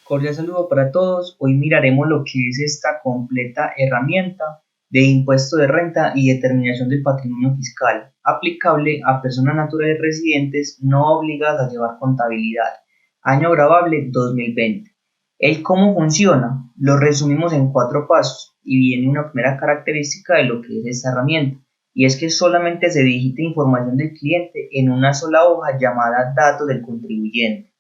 Cordial saludo para todos. Hoy miraremos lo que es esta completa herramienta de impuesto de renta y determinación del patrimonio fiscal, aplicable a personas naturales residentes no obligadas a llevar contabilidad. Año grabable 2020. El cómo funciona lo resumimos en 4 pasos y viene una primera característica de lo que es esta herramienta, y es que solamente se digita información del cliente en una sola hoja llamada datos del contribuyente.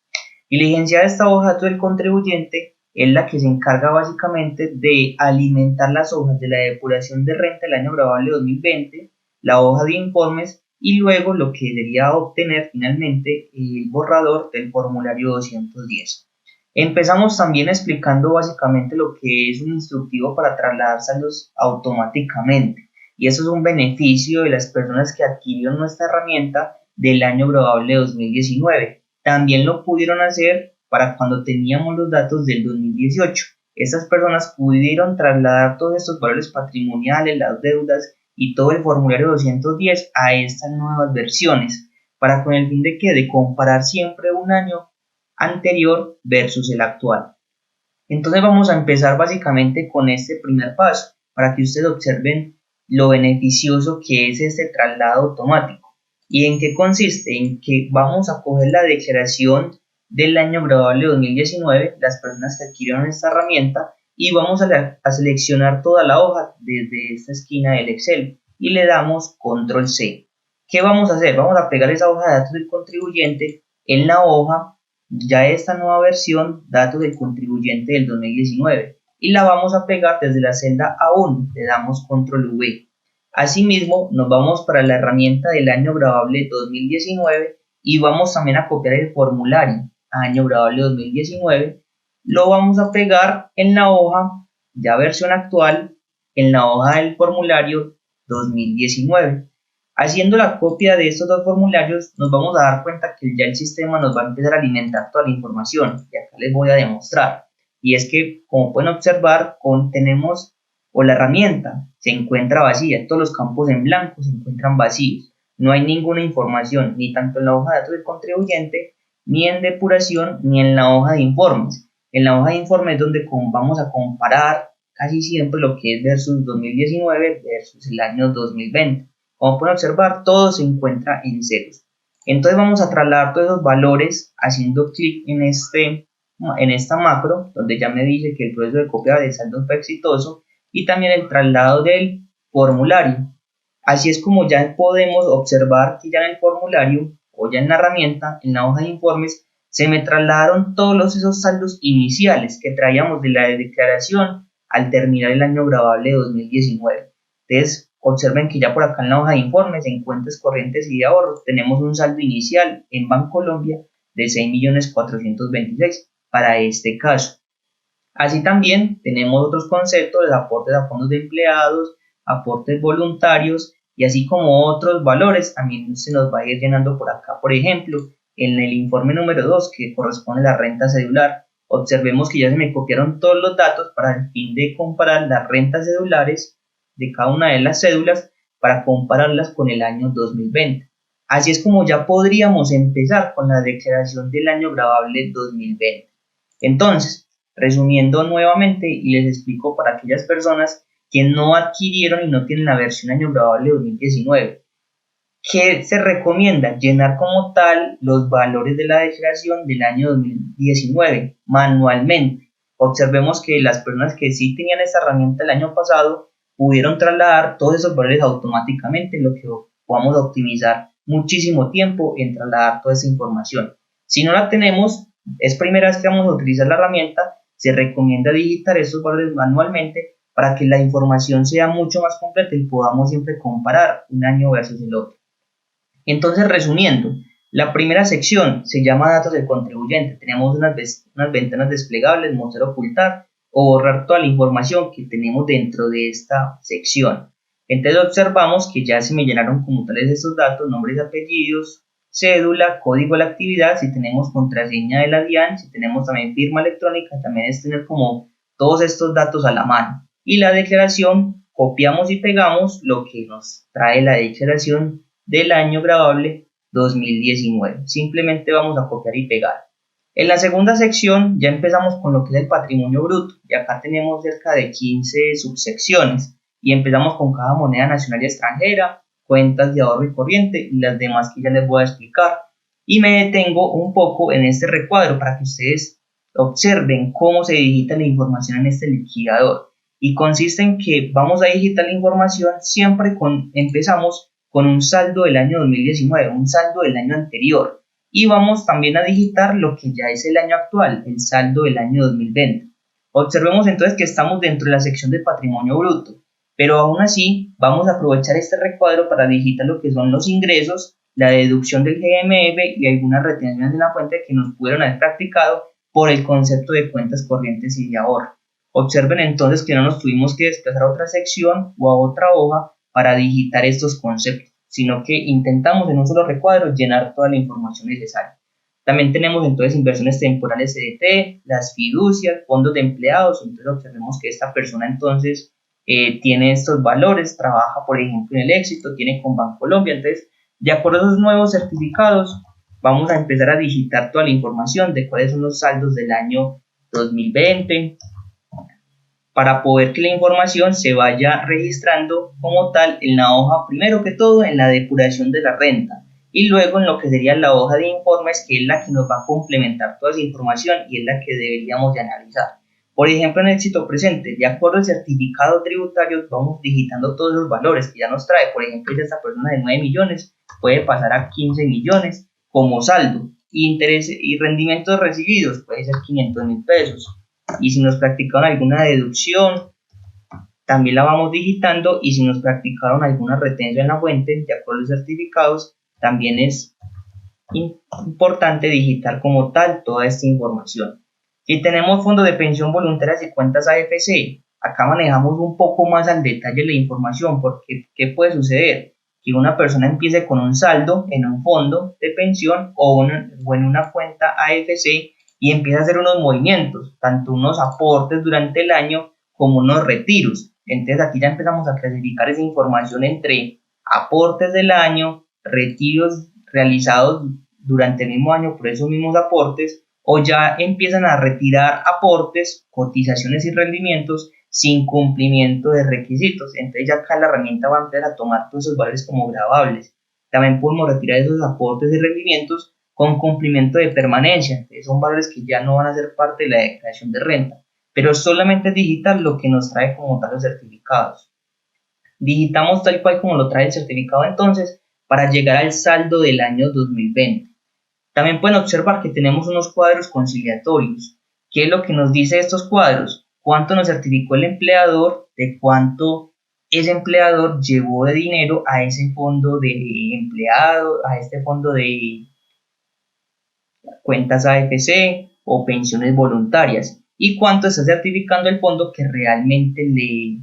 Diligenciada esta hoja del contribuyente es la que se encarga básicamente de alimentar las hojas de la depuración de renta del año grabable 2020, la hoja de informes y luego lo que debería obtener finalmente el borrador del formulario 210. Empezamos también explicando básicamente lo que es un instructivo para trasladar saldos automáticamente, y eso es un beneficio de las personas que adquirieron nuestra herramienta del año grabable 2019. También lo pudieron hacer para cuando teníamos los datos del 2018. Estas personas pudieron trasladar todos estos valores patrimoniales, las deudas y todo el formulario 210 a estas nuevas versiones, para con el fin de que de comparar siempre un año anterior versus el actual. Entonces vamos a empezar básicamente con este primer paso para que ustedes observen lo beneficioso que es este traslado automático. ¿Y en qué consiste? En que vamos a coger la declaración del año grabable 2019, las personas que adquirieron esta herramienta, y vamos a seleccionar toda la hoja desde esta esquina del Excel y le damos control C. ¿Qué vamos a hacer? Vamos a pegar esa hoja de datos del contribuyente en la hoja, ya esta nueva versión, datos del contribuyente del 2019, y la vamos a pegar desde la celda A1, le damos control V. Asimismo, nos vamos para la herramienta del año grabable 2019 y vamos también a copiar el formulario año grabable 2019. Lo vamos a pegar en la hoja, ya versión actual, en la hoja del formulario 2019. Haciendo la copia de estos dos formularios, nos vamos a dar cuenta que ya el sistema nos va a empezar a alimentar toda la información. Y acá les voy a demostrar. Y es que, como pueden observar, tenemos o la herramienta se encuentra vacía, todos los campos en blanco se encuentran vacíos, no hay ninguna información, ni tanto en la hoja de datos del contribuyente, ni en depuración, ni en la hoja de informes. En la hoja de informes es donde vamos a comparar casi siempre lo que es versus 2019 versus el año 2020. Como pueden observar, todo se encuentra en ceros. Entonces vamos a trasladar todos esos valores haciendo clic en esta macro, donde ya me dice que el proceso de copia de saldo fue exitoso, y también el traslado del formulario. Así es como ya podemos observar que ya en el formulario o ya en la herramienta, en la hoja de informes, se me trasladaron todos esos saldos iniciales que traíamos de la declaración al terminar el año grabable 2019. Entonces, observen que ya por acá en la hoja de informes, en cuentas corrientes y de ahorros, tenemos un saldo inicial en Bancolombia de 6.426.000 para este caso. Así también tenemos otros conceptos de aportes a fondos de empleados, aportes voluntarios y así como otros valores también se nos va a ir llenando por acá. Por ejemplo, en el informe número 2 que corresponde a la renta cedular, observemos que ya se me copiaron todos los datos para el fin de comparar las rentas cedulares de cada una de las cédulas para compararlas con el año 2020. Así es como ya podríamos empezar con la declaración del año grabable 2020. Entonces, resumiendo nuevamente y les explico para aquellas personas que no adquirieron y no tienen la versión año grabable 2019, que se recomienda llenar como tal los valores de la declaración del año 2019 manualmente. Observemos que las personas que sí tenían esta herramienta el año pasado pudieron trasladar todos esos valores automáticamente, lo que vamos a optimizar muchísimo tiempo en trasladar toda esa información. Si no la tenemos, es primera vez que vamos a utilizar la herramienta, se recomienda digitar estos valores manualmente para que la información sea mucho más completa y podamos siempre comparar un año versus el otro. Entonces, resumiendo, la primera sección se llama datos del contribuyente. Tenemos unas ventanas desplegables, mostrar, ocultar o borrar toda la información que tenemos dentro de esta sección. Entonces observamos que ya se me llenaron como tales estos datos, nombres y apellidos, cédula, código de la actividad, si tenemos contraseña de la DIAN, si tenemos también firma electrónica, también es tener como todos estos datos a la mano. Y la declaración, copiamos y pegamos lo que nos trae la declaración del año grabable 2019. Simplemente vamos a copiar y pegar. En la segunda sección ya empezamos con lo que es el patrimonio bruto, y acá tenemos cerca de 15 subsecciones, y empezamos con cada moneda nacional y extranjera, cuentas de ahorro y corriente, y las demás que ya les voy a explicar. Y me detengo un poco en este recuadro para que ustedes observen cómo se digita la información en este liquidador. Y consiste en que vamos a digitar la información siempre empezamos con un saldo del año 2019, un saldo del año anterior. Y vamos también a digitar lo que ya es el año actual, el saldo del año 2020. Observemos entonces que estamos dentro de la sección de patrimonio bruto, pero aún así vamos a aprovechar este recuadro para digitar lo que son los ingresos, la deducción del GMF y algunas retenciones de la fuente que nos pudieron haber practicado por el concepto de cuentas corrientes y de ahorro. Observen entonces que no nos tuvimos que desplazar a otra sección o a otra hoja para digitar estos conceptos, sino que intentamos en un solo recuadro llenar toda la información necesaria. También tenemos entonces inversiones temporales CDT, las fiducias, fondos de empleados. Entonces observemos que esta persona entonces tiene estos valores, trabaja por ejemplo en el Éxito, tiene con Bancolombia. Entonces, de acuerdo a esos nuevos certificados, vamos a empezar a digitar toda la información de cuáles son los saldos del año 2020, para poder que la información se vaya registrando como tal en la hoja, primero que todo en la depuración de la renta, y luego en lo que sería la hoja de informes, que es la que nos va a complementar toda esa información y es la que deberíamos de analizar. Por ejemplo, en Éxito Presente, de acuerdo al certificado tributario, vamos digitando todos los valores que ya nos trae. Por ejemplo, si esta persona de 9 millones puede pasar a 15 millones como saldo, y interés y rendimientos recibidos puede ser 500.000 pesos. Y si nos practicaron alguna deducción, también la vamos digitando, y si nos practicaron alguna retención en la fuente, de acuerdo a los certificados, también es importante digitar como tal toda esta información. Si tenemos fondos de pensión voluntarias y cuentas AFC, acá manejamos un poco más al detalle la información, porque ¿qué puede suceder? Que una persona empiece con un saldo en un fondo de pensión o en una cuenta AFC y empieza a hacer unos movimientos, tanto unos aportes durante el año como unos retiros. Entonces aquí ya empezamos a clasificar esa información entre aportes del año, retiros realizados durante el mismo año por esos mismos aportes, o ya empiezan a retirar aportes, cotizaciones y rendimientos sin cumplimiento de requisitos. Entonces ya acá la herramienta va a empezar a tomar todos esos valores como gravables. También podemos retirar esos aportes y rendimientos con cumplimiento de permanencia. Entonces son valores que ya no van a ser parte de la declaración de renta, pero solamente digitar lo que nos trae como tal los certificados. Digitamos tal cual como lo trae el certificado entonces para llegar al saldo del año 2020. También pueden observar que tenemos unos cuadros conciliatorios. ¿Qué es lo que nos dice estos cuadros? Cuánto nos certificó el empleador, de cuánto ese empleador llevó de dinero a ese fondo de empleado, a este fondo de cuentas AFC o pensiones voluntarias, y cuánto está certificando el fondo que realmente le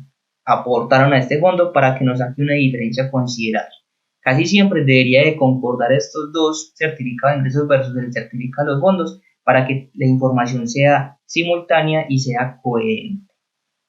aportaron a este fondo para que nos saque una diferencia considerable. Casi siempre debería de concordar estos dos certificados de ingresos versus el certificado de los fondos para que la información sea simultánea y sea coherente.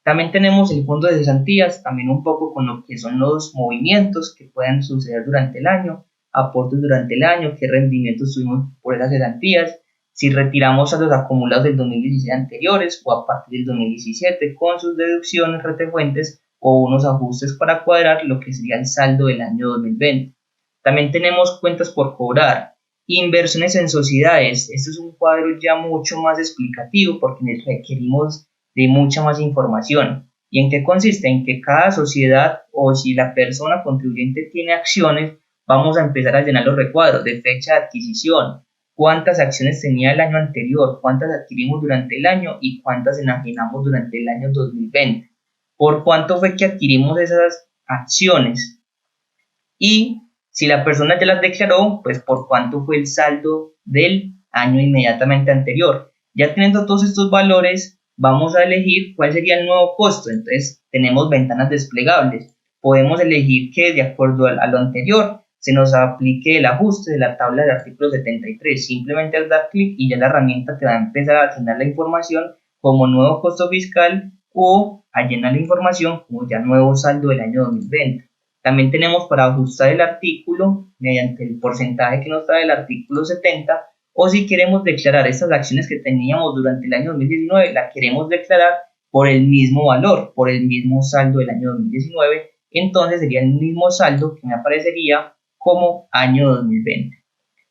También tenemos el fondo de cesantías, también un poco con lo que son los movimientos que puedan suceder durante el año, aportes durante el año, qué rendimientos tuvimos por esas cesantías, si retiramos a los acumulados del 2016 anteriores o a partir del 2017 con sus deducciones, retefuentes o unos ajustes para cuadrar lo que sería el saldo del año 2020. También tenemos cuentas por cobrar, inversiones en sociedades. Este es un cuadro ya mucho más explicativo porque requerimos de mucha más información. ¿Y en qué consiste? En que cada sociedad, o si la persona contribuyente tiene acciones, vamos a empezar a llenar los recuadros de fecha de adquisición, cuántas acciones tenía el año anterior, cuántas adquirimos durante el año y cuántas enajenamos durante el año 2020. ¿Por cuánto fue que adquirimos esas acciones? Y si la persona ya las declaró, pues por cuánto fue el saldo del año inmediatamente anterior. Ya teniendo todos estos valores, vamos a elegir cuál sería el nuevo costo. Entonces tenemos ventanas desplegables. Podemos elegir que de acuerdo a lo anterior se nos aplique el ajuste de la tabla del artículo 73. Simplemente al dar clic y ya la herramienta te va a empezar a asignar la información como nuevo costo fiscal o a llenar la información como ya nuevo saldo del año 2020. También tenemos para ajustar el artículo mediante el porcentaje que nos trae el artículo 70 O si queremos declarar estas acciones que teníamos durante el año 2019, la queremos declarar por el mismo valor, por el mismo saldo del año 2019, entonces sería el mismo saldo que me aparecería como año 2020.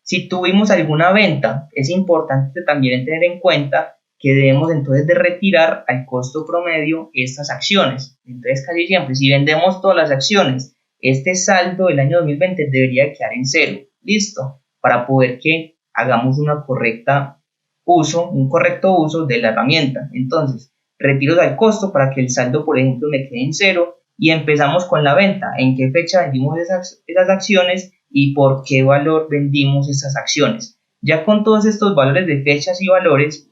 Si tuvimos alguna venta, es importante también tener en cuenta que debemos entonces de retirar al costo promedio estas acciones. Entonces casi siempre, si vendemos todas las acciones, este saldo del año 2020 debería quedar en cero. Listo, para poder que hagamos un correcto uso de la herramienta. Entonces, retiro al costo para que el saldo, por ejemplo, me quede en cero y empezamos con la venta. ¿En qué fecha vendimos esas acciones y por qué valor vendimos esas acciones? Ya con todos estos valores de fechas y valores,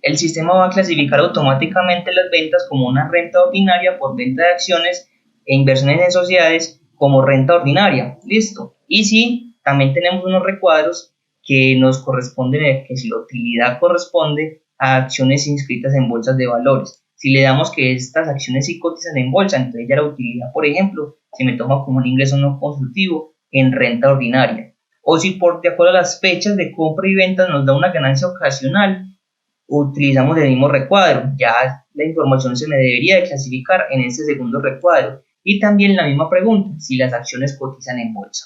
el sistema va a clasificar automáticamente las ventas como una renta ordinaria por venta de acciones e inversiones en sociedades como renta ordinaria. Listo. Y si también tenemos unos recuadros que nos corresponden, que si la utilidad corresponde a acciones inscritas en bolsas de valores. Si le damos que estas acciones sí cotizan en bolsa, entonces ya la utilidad, por ejemplo, se me toma como un ingreso no consultivo en renta ordinaria. O si de acuerdo a las fechas de compra y venta nos da una ganancia ocasional, utilizamos el mismo recuadro. Ya la información se me debería de clasificar en este segundo recuadro. Y también la misma pregunta, si las acciones cotizan en bolsa.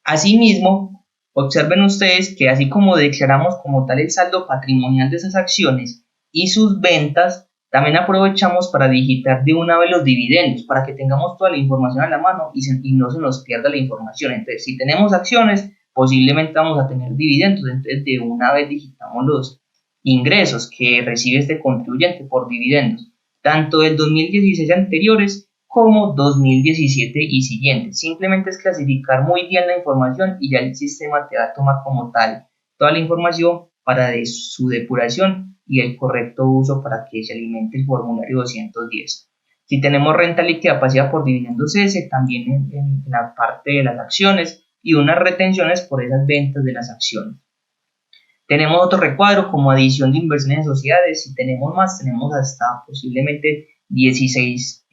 Asimismo, observen ustedes que así como declaramos como tal el saldo patrimonial de esas acciones y sus ventas, también aprovechamos para digitar de una vez los dividendos, para que tengamos toda la información a la mano y no se nos pierda la información. Entonces, si tenemos acciones, posiblemente vamos a tener dividendos, entonces de una vez digitamos los ingresos que recibe este contribuyente por dividendos, tanto del 2016 anteriores como 2017 y siguientes. Simplemente es clasificar muy bien la información y ya el sistema te va a tomar como tal toda la información para su depuración y el correcto uso para que se alimente el formulario 210. Si tenemos renta líquida pasiva por dividendos S, también en la parte de las acciones y unas retenciones por esas ventas de las acciones. Tenemos otro recuadro como adición de inversiones en sociedades. Si tenemos más, tenemos hasta posiblemente 16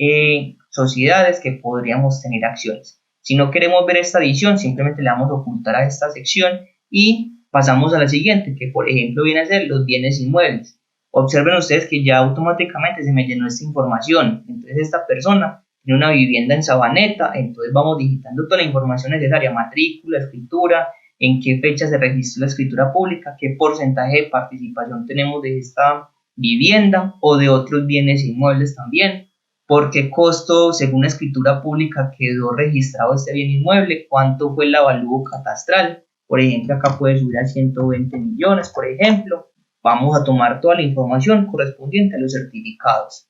sociedades que podríamos tener acciones. Si no queremos ver esta adición, simplemente le damos a ocultar a esta sección y pasamos a la siguiente, que por ejemplo viene a ser los bienes inmuebles. Observen ustedes que ya automáticamente se me llenó esta información. Entonces esta persona tiene una vivienda en Sabaneta, entonces vamos digitando toda la información necesaria, matrícula, escritura, en qué fecha se registró la escritura pública, qué porcentaje de participación tenemos de esta vivienda o de otros bienes inmuebles también, por qué costo según la escritura pública quedó registrado este bien inmueble, cuánto fue el avalúo catastral. Por ejemplo, acá puede subir a 120 millones, por ejemplo. Vamos a tomar toda la información correspondiente a los certificados.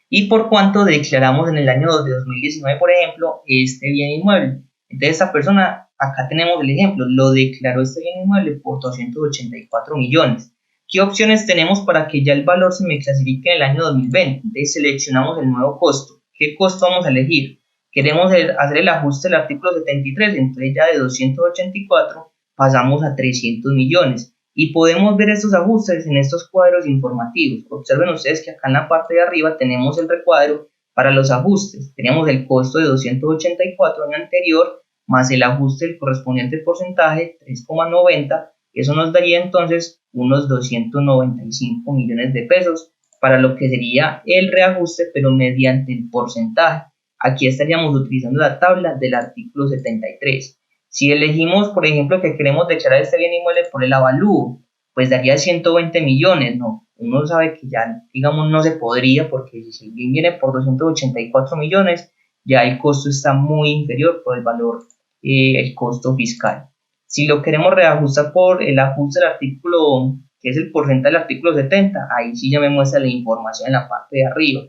Y por cuánto declaramos en el año de 2019, por ejemplo, este bien inmueble. Entonces, esta persona, acá tenemos el ejemplo, lo declaró este bien inmueble por 284 millones. ¿Qué opciones tenemos para que ya el valor se me clasifique en el año 2020? Entonces, seleccionamos el nuevo costo. ¿Qué costo vamos a elegir? Queremos hacer el ajuste del artículo 73, entonces ya de 284 pasamos a 300 millones. Y podemos ver estos ajustes en estos cuadros informativos. Observen ustedes que acá en la parte de arriba tenemos el recuadro para los ajustes. Teníamos el costo de 284 año anterior más el ajuste del correspondiente porcentaje 3,90. Eso nos daría entonces unos 295 millones de pesos para lo que sería el reajuste, pero mediante el porcentaje. Aquí estaríamos utilizando la tabla del artículo 73. Si elegimos, por ejemplo, que queremos declarar este bien inmueble por el avalúo, pues daría 120 millones, ¿no? Uno sabe que ya, digamos, no se podría, porque si el bien viene por 284 millones, ya el costo está muy inferior por el valor, el costo fiscal. Si lo queremos reajustar por el ajuste del artículo, que es el porcentaje del artículo 70, ahí sí ya me muestra la información en la parte de arriba.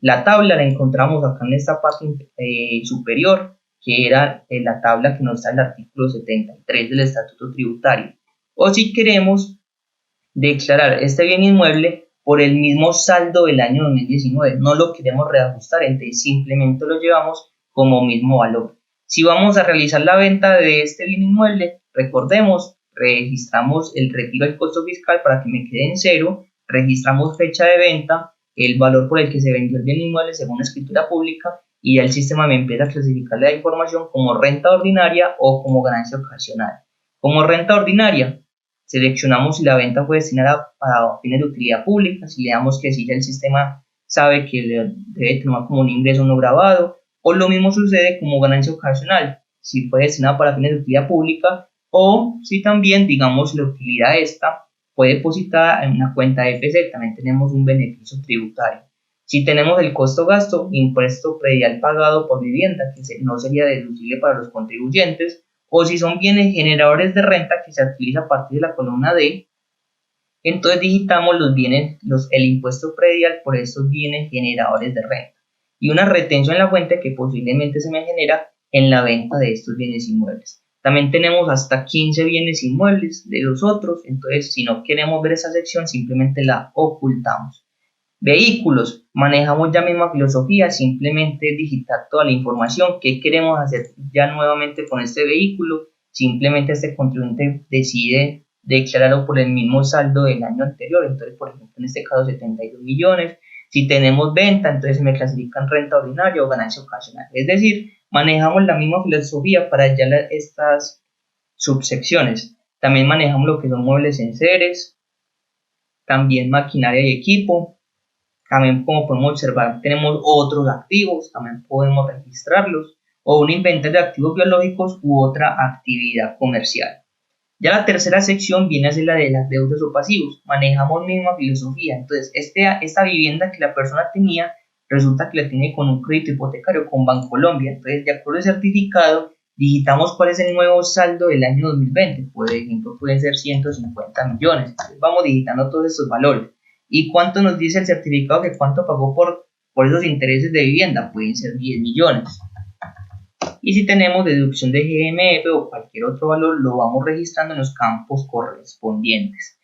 La tabla la encontramos acá en esta parte superior, que era la tabla que nos da el artículo 73 del Estatuto Tributario. O si queremos declarar este bien inmueble por el mismo saldo del año 2019, no lo queremos reajustar, entonces simplemente lo llevamos como mismo valor. Si vamos a realizar la venta de este bien inmueble, recordemos, registramos el retiro del costo fiscal para que me quede en cero, registramos fecha de venta, el valor por el que se vendió el bien inmueble según la escritura pública, y ya el sistema me empieza a clasificar la información como renta ordinaria o como ganancia ocasional. Como renta ordinaria, seleccionamos si la venta fue destinada para fines de utilidad pública, si le damos que sí, ya el sistema sabe que debe tomar como un ingreso no grabado, o lo mismo sucede como ganancia ocasional, si fue destinada para fines de utilidad pública, o si también, digamos, la utilidad esta fue depositada en una cuenta de EPC, también tenemos un beneficio tributario. Si tenemos el costo-gasto, impuesto predial pagado por vivienda, que no sería deducible para los contribuyentes, o si son bienes generadores de renta que se utiliza a partir de la columna D, entonces digitamos los bienes, el impuesto predial por estos bienes generadores de renta y una retención en la fuente que posiblemente se me genera en la venta de estos bienes inmuebles. También tenemos hasta 15 bienes inmuebles de los otros, entonces si no queremos ver esa sección simplemente la ocultamos. Vehículos, manejamos ya misma filosofía, simplemente digitar toda la información. ¿Qué queremos hacer ya nuevamente con este vehículo? Simplemente este contribuyente decide declararlo por el mismo saldo del año anterior, entonces por ejemplo en este caso 72 millones. Si tenemos venta, entonces me clasifican renta ordinaria o ganancia ocasional, es decir, manejamos la misma filosofía para ya estas subsecciones. También manejamos lo que son muebles en seres, también maquinaria y equipo. También, como podemos observar, tenemos otros activos, también podemos registrarlos, o un inventario de activos biológicos u otra actividad comercial. Ya la tercera sección viene a ser la de las deudas o pasivos. Manejamos misma filosofía. Entonces, esta vivienda que la persona tenía, resulta que la tiene con un crédito hipotecario con Bancolombia. Entonces, de acuerdo al certificado, digitamos cuál es el nuevo saldo del año 2020. Por ejemplo, pueden ser 150 millones. Entonces, vamos digitando todos estos valores. ¿Y cuánto nos dice el certificado que cuánto pagó por esos intereses de vivienda? Pueden ser 10 millones. Y si tenemos deducción de GMF o cualquier otro valor, lo vamos registrando en los campos correspondientes.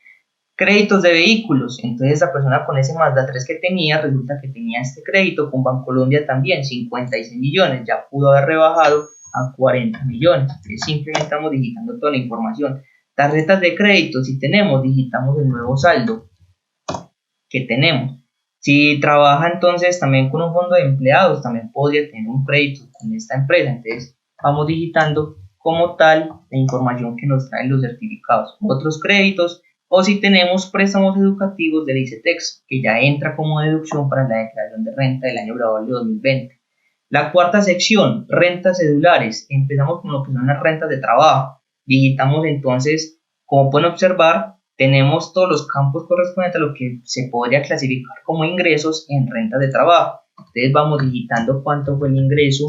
Créditos de vehículos. Entonces esa persona con ese Mazda 3 que tenía, resulta que tenía este crédito con Bancolombia también, 56 millones. Ya pudo haber rebajado a 40 millones. Entonces simplemente estamos digitando toda la información. Tarjetas de crédito. Si tenemos, digitamos el nuevo saldo que tenemos. Si trabaja entonces también con un fondo de empleados, también podría tener un crédito con esta empresa. Entonces vamos digitando como tal la información que nos traen los certificados. Otros créditos, o si tenemos préstamos educativos del ICETEX, que ya entra como deducción para la declaración de renta del año grabable 2020. La cuarta sección, rentas cedulares. Empezamos con lo que son las rentas de trabajo. Digitamos entonces, como pueden observar, tenemos todos los campos correspondientes a lo que se podría clasificar como ingresos en rentas de trabajo. Entonces vamos digitando cuánto fue el ingreso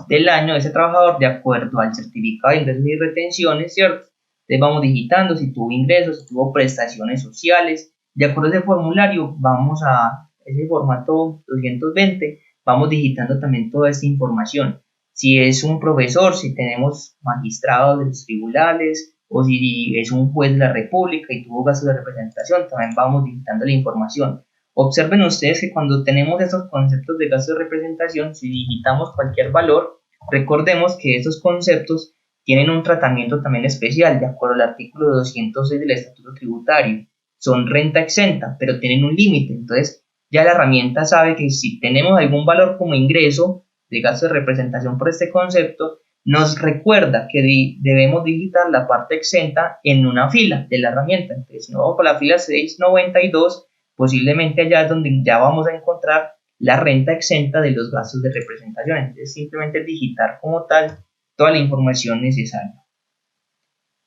del año de ese trabajador de acuerdo al certificado de ingresos y retenciones, ¿cierto? Entonces vamos digitando si tuvo ingresos, si tuvo prestaciones sociales. De acuerdo a ese formulario, vamos a ese formato 220, vamos digitando también toda esta información. Si es un profesor, si tenemos magistrados de los tribunales, o si es un juez de la República y tuvo gastos de representación, también vamos digitando la información. Observen ustedes que cuando tenemos esos conceptos de gasto de representación, si digitamos cualquier valor, recordemos que esos conceptos tienen un tratamiento también especial, de acuerdo al artículo 206 del Estatuto Tributario. Son renta exenta, pero tienen un límite. Entonces, ya la herramienta sabe que si tenemos algún valor como ingreso de gasto de representación por este concepto, nos recuerda que debemos digitar la parte exenta en una fila de la herramienta. Entonces, si no vamos por la fila 692, posiblemente allá es donde ya vamos a encontrar la renta exenta de los gastos de representación. Entonces, simplemente digitar como tal toda la información necesaria.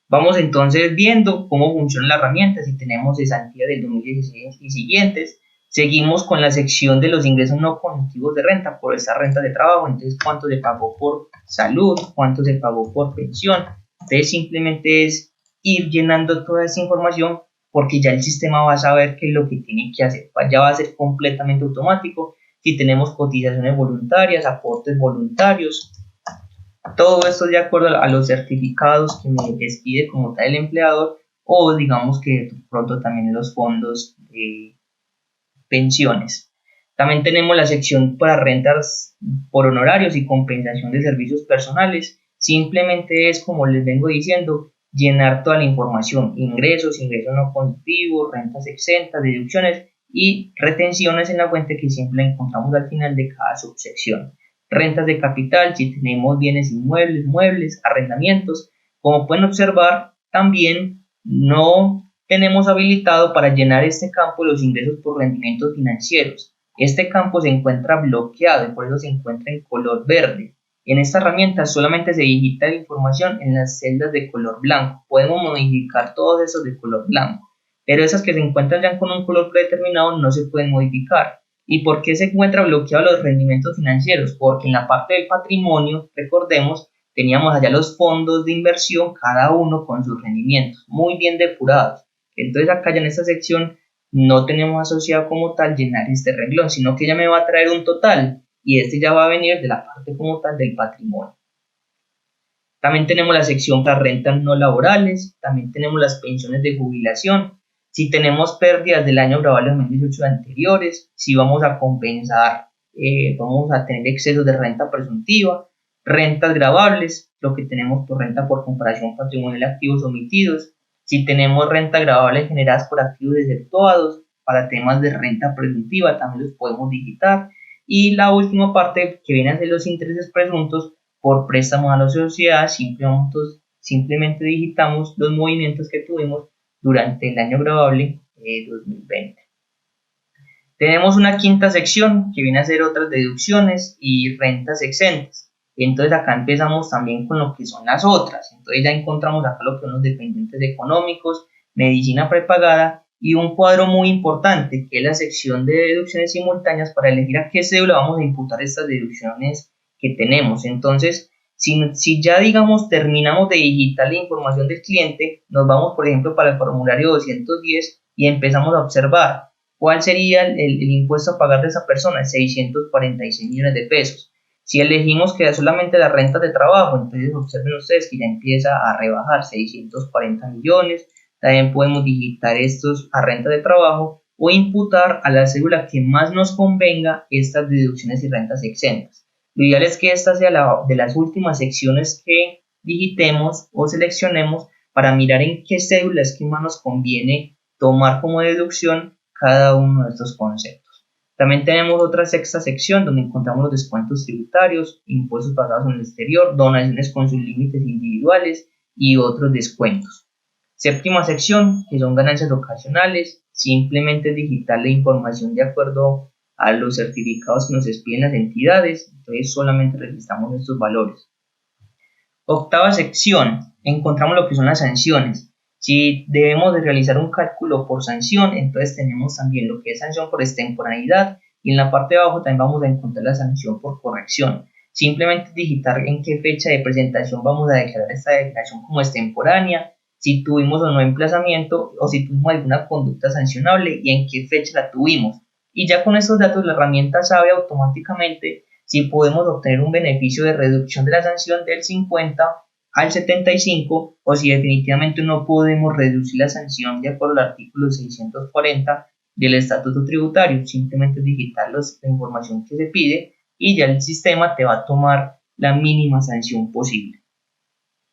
Vamos entonces viendo cómo funciona la herramienta, si tenemos cesantía del 2016 y siguientes. Seguimos con la sección de los ingresos no contributivos de renta por esta renta de trabajo. Entonces, cuánto se pagó por salud, cuánto se pagó por pensión. Entonces, simplemente es ir llenando toda esta información porque ya el sistema va a saber qué es lo que tiene que hacer. Ya va a ser completamente automático. Si tenemos cotizaciones voluntarias, aportes voluntarios, todo esto de acuerdo a los certificados que me despide como tal el empleador, o digamos que pronto también los fondos de pensiones. También tenemos la sección para rentas por honorarios y compensación de servicios personales. Simplemente es, como les vengo diciendo, llenar toda la información: ingresos, ingresos no contributivos, rentas exentas, deducciones y retenciones en la fuente que siempre encontramos al final de cada subsección. Rentas de capital, si tenemos bienes inmuebles, muebles, arrendamientos. Como pueden observar, también no tenemos habilitado para llenar este campo los ingresos por rendimientos financieros. Este campo se encuentra bloqueado y por eso se encuentra en color verde. En esta herramienta solamente se digita la información en las celdas de color blanco. Podemos modificar todos esos de color blanco, pero esas que se encuentran ya con un color predeterminado no se pueden modificar. ¿Y por qué se encuentra bloqueado los rendimientos financieros? Porque en la parte del patrimonio, recordemos, teníamos allá los fondos de inversión, cada uno con sus rendimientos muy bien depurados. Entonces acá ya en esta sección no tenemos asociado como tal llenar este renglón, sino que ya me va a traer un total y este ya va a venir de la parte como tal del patrimonio. También tenemos la sección para rentas no laborales, también tenemos las pensiones de jubilación, si tenemos pérdidas del año grabable 2018 anteriores, si vamos a compensar, vamos a tener excesos de renta presuntiva, rentas gravables, lo que tenemos por renta por comparación patrimonial, activos omitidos, si tenemos renta gravable generadas por activos exceptuados, para temas de renta presuntiva también los podemos digitar, y la última parte que viene a ser los intereses presuntos por préstamos a la sociedad, simplemente digitamos los movimientos que tuvimos durante el año grabable 2020. Tenemos una quinta sección que viene a ser otras deducciones y rentas exentas. Entonces acá empezamos también con lo que son las otras. Entonces ya encontramos acá lo que son los dependientes económicos, medicina prepagada y un cuadro muy importante que es la sección de deducciones simultáneas para elegir a qué cédula vamos a imputar estas deducciones que tenemos. Entonces, si ya digamos terminamos de digitar la información del cliente, nos vamos por ejemplo para el formulario 210 y empezamos a observar cuál sería el impuesto a pagar de esa persona, 646 millones de pesos. Si elegimos que solamente las rentas de trabajo, entonces observen ustedes que ya empieza a rebajar 640 millones. También podemos digitar estos a renta de trabajo o imputar a la cédula que más nos convenga estas deducciones y rentas exentas. Lo ideal es que esta sea de las últimas secciones que digitemos o seleccionemos para mirar en qué cédula es que más nos conviene tomar como deducción cada uno de estos conceptos. También tenemos otra sexta sección donde encontramos los descuentos tributarios, impuestos pagados en el exterior, donaciones con sus límites individuales y otros descuentos. Séptima sección, que son ganancias ocasionales, simplemente digitar la información de acuerdo a los certificados que nos expiden las entidades, entonces solamente registramos estos valores. Octava sección, encontramos lo que son las sanciones. Si debemos de realizar un cálculo por sanción, entonces tenemos también lo que es sanción por extemporaneidad y en la parte de abajo también vamos a encontrar la sanción por corrección. Simplemente digitar en qué fecha de presentación vamos a declarar esta declaración como extemporánea, si tuvimos o no emplazamiento o si tuvimos alguna conducta sancionable y en qué fecha la tuvimos. Y ya con estos datos la herramienta sabe automáticamente si podemos obtener un beneficio de reducción de la sanción del 50 al 75 o si definitivamente no podemos reducir la sanción de acuerdo al artículo 640 del estatuto tributario. Simplemente digitar la información que se pide y ya el sistema te va a tomar la mínima sanción posible.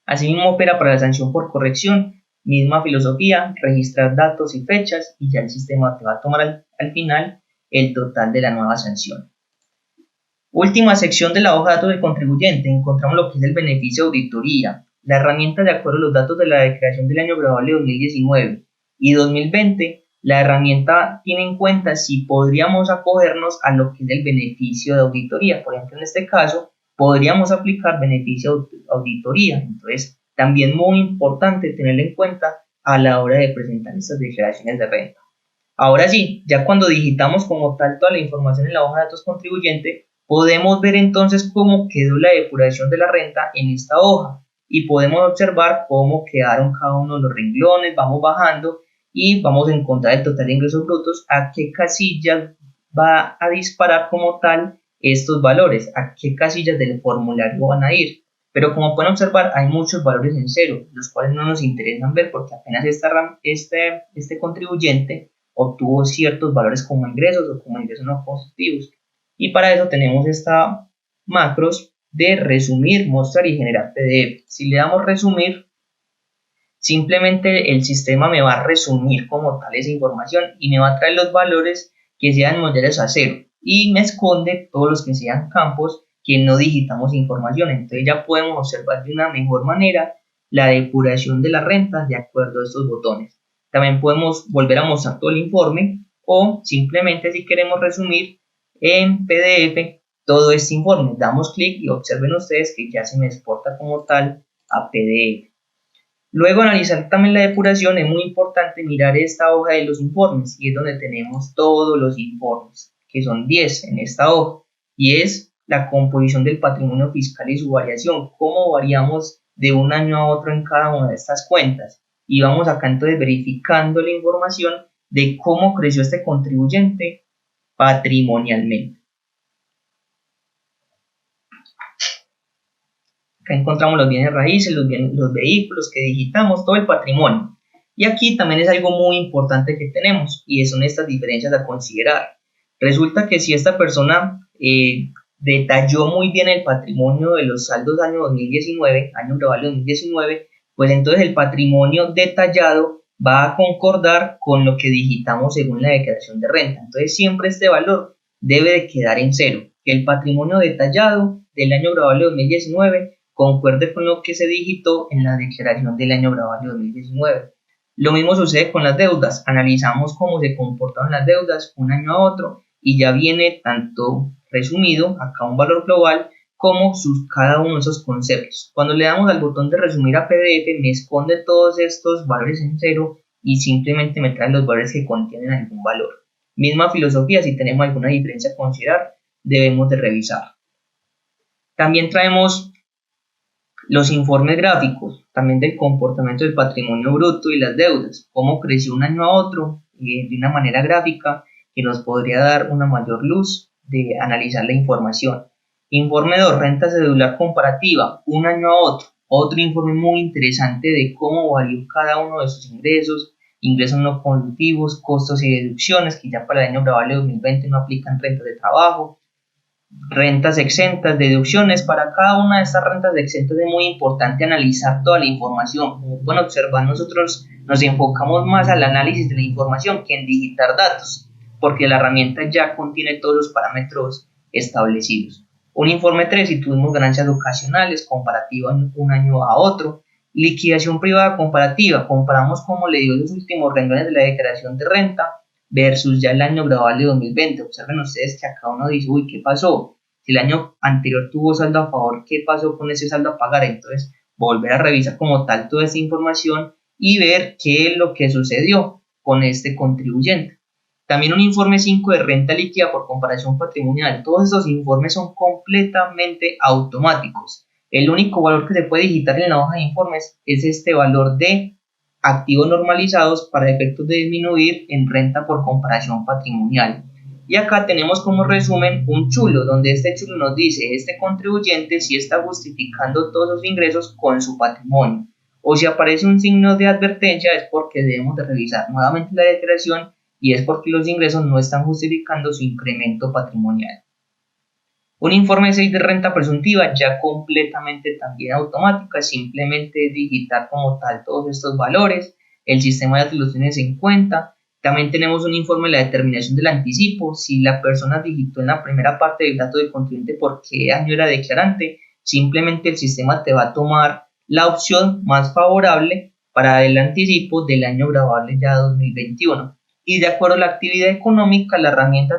Asimismo opera para la sanción por corrección, misma filosofía, registrar datos y fechas y ya el sistema te va a tomar al final el total de la nueva sanción. Última sección de la hoja de datos del contribuyente, encontramos lo que es el beneficio de auditoría. La herramienta, de acuerdo a los datos de la declaración del año grabable 2019 y 2020, la herramienta tiene en cuenta si podríamos acogernos a lo que es el beneficio de auditoría. Por ejemplo, en este caso, podríamos aplicar beneficio de auditoría. Entonces, también muy importante tenerlo en cuenta a la hora de presentar estas declaraciones de renta. Ahora sí, ya cuando digitamos como tal toda la información en la hoja de datos contribuyente, podemos ver entonces cómo quedó la depuración de la renta en esta hoja y podemos observar cómo quedaron cada uno de los renglones, vamos bajando y vamos a encontrar el total de ingresos brutos, a qué casillas va a disparar como tal estos valores, a qué casillas del formulario van a ir. Pero como pueden observar hay muchos valores en cero, los cuales no nos interesan ver porque apenas este contribuyente obtuvo ciertos valores como ingresos o como ingresos no positivos. Y para eso tenemos esta macros de resumir, mostrar y generar PDF. Si le damos resumir, simplemente el sistema me va a resumir como tal esa información y me va a traer los valores que sean mayores a 0 y me esconde todos los que sean campos que no digitamos información. Entonces ya podemos observar de una mejor manera la depuración de la renta de acuerdo a estos botones. También podemos volver a mostrar todo el informe o simplemente si queremos resumir en PDF todo este informe. Damos clic y observen ustedes que ya se me exporta como tal a PDF. Luego analizar también la depuración es muy importante mirar esta hoja de los informes y es donde tenemos todos los informes, que son 10 en esta hoja, y es la composición del patrimonio fiscal y su variación, cómo variamos de un año a otro en cada una de estas cuentas. Y vamos acá entonces verificando la información de cómo creció este contribuyente patrimonialmente. Acá encontramos los bienes raíces, los vehículos que digitamos, todo el patrimonio. Y aquí también es algo muy importante que tenemos y son estas diferencias a considerar. Resulta que si esta persona detalló muy bien el patrimonio de los saldos año 2019, año global 2019, pues entonces el patrimonio detallado va a concordar con lo que digitamos según la declaración de renta. Entonces siempre este valor debe de quedar en cero, que el patrimonio detallado del año global 2019 concuerde con lo que se digitó en la declaración del año global de 2019. Lo mismo sucede con las deudas. Analizamos cómo se comportaron las deudas un año a otro y ya viene tanto resumido, acá un valor global, como cada uno de esos conceptos. Cuando le damos al botón de resumir a PDF, me esconde todos estos valores en cero y simplemente me trae los valores que contienen algún valor. Misma filosofía, si tenemos alguna diferencia a considerar, debemos de revisar. También traemos los informes gráficos, también del comportamiento del patrimonio bruto y las deudas, cómo creció un año a otro de una manera gráfica que nos podría dar una mayor luz de analizar la información. Informe 2, renta cedular comparativa, un año a otro informe muy interesante de cómo varió cada uno de sus ingresos, ingresos no contributivos, costos y deducciones que ya para el año global de 2020 no aplican rentas de trabajo, rentas exentas, deducciones. Para cada una de estas rentas exentas es muy importante analizar toda la información. Como pueden observar, nosotros nos enfocamos más al análisis de la información que en digitar datos, porque la herramienta ya contiene todos los parámetros establecidos. Un informe 3, si tuvimos ganancias ocasionales, comparativa un año a otro. Liquidación privada comparativa, comparamos cómo le dio los últimos renglones de la declaración de renta versus ya el año global de 2020. Observen ustedes que acá uno dice, uy, ¿qué pasó? Si el año anterior tuvo saldo a favor, ¿qué pasó con ese saldo a pagar? Entonces, volver a revisar como tal toda esta información y ver qué es lo que sucedió con este contribuyente. También un informe 5 de renta líquida por comparación patrimonial. Todos estos informes son completamente automáticos. El único valor que se puede digitar en la hoja de informes es este valor de activos normalizados para efectos de disminuir en renta por comparación patrimonial. Y acá tenemos como resumen un chulo, donde este chulo nos dice este contribuyente si está justificando todos los ingresos con su patrimonio, o si aparece un signo de advertencia es porque debemos de revisar nuevamente la declaración y es porque los ingresos no están justificando su incremento patrimonial. Un informe 6 de renta presuntiva ya completamente también automática, simplemente digitar como tal todos estos valores, el sistema ya los tiene en cuenta. También tenemos un informe de la determinación del anticipo, si la persona digitó en la primera parte del dato del contribuyente por qué año era declarante, simplemente el sistema te va a tomar la opción más favorable para el anticipo del año grabable ya 2021. Y de acuerdo a la actividad económica, la herramienta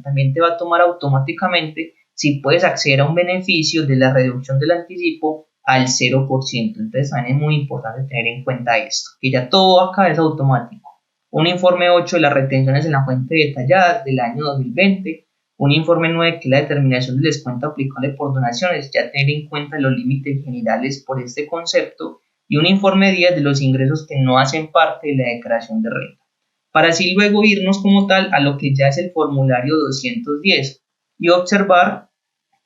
también te va a tomar automáticamente si puedes acceder a un beneficio de la reducción del anticipo al 0%. Entonces también es muy importante tener en cuenta esto, que ya todo acá es automático. Un informe 8 de las retenciones en la fuente detallada del año 2020. Un informe 9 que es la determinación del descuento aplicable por donaciones, ya tener en cuenta los límites generales por este concepto. Y un informe 10 de los ingresos que no hacen parte de la declaración de renta. Para así luego irnos como tal a lo que ya es el formulario 210 y observar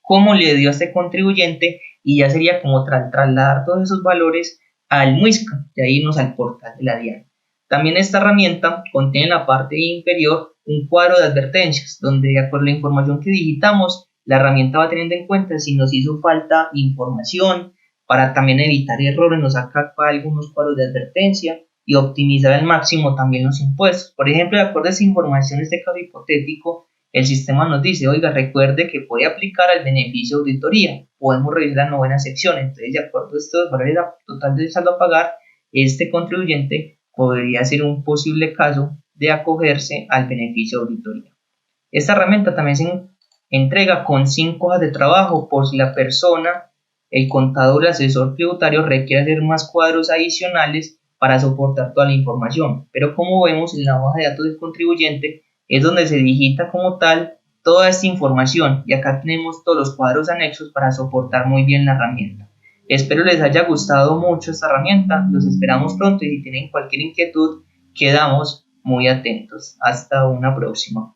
cómo le dio a este contribuyente y ya sería como trasladar todos esos valores al MUISCA y ahí irnos al portal de la DIAN. También esta herramienta contiene en la parte inferior un cuadro de advertencias donde de acuerdo a la información que digitamos la herramienta va teniendo en cuenta si nos hizo falta información para también evitar errores, nos saca algunos cuadros de advertencia y optimizar al máximo también los impuestos. Por ejemplo, de acuerdo a esa información, este caso hipotético, el sistema nos dice, oiga, recuerde que puede aplicar al beneficio de auditoría. Podemos revisar la novena sección. Entonces, de acuerdo a estos valores total del saldo a pagar, este contribuyente podría ser un posible caso de acogerse al beneficio de auditoría. Esta herramienta también se entrega con 5 hojas de trabajo por si la persona, el contador o el asesor tributario requiere hacer más cuadros adicionales para soportar toda la información. Pero como vemos en la hoja de datos del contribuyente es donde se digita como tal toda esta información y acá tenemos todos los cuadros anexos para soportar muy bien la herramienta. Espero les haya gustado mucho esta herramienta, los esperamos pronto y si tienen cualquier inquietud quedamos muy atentos. Hasta una próxima.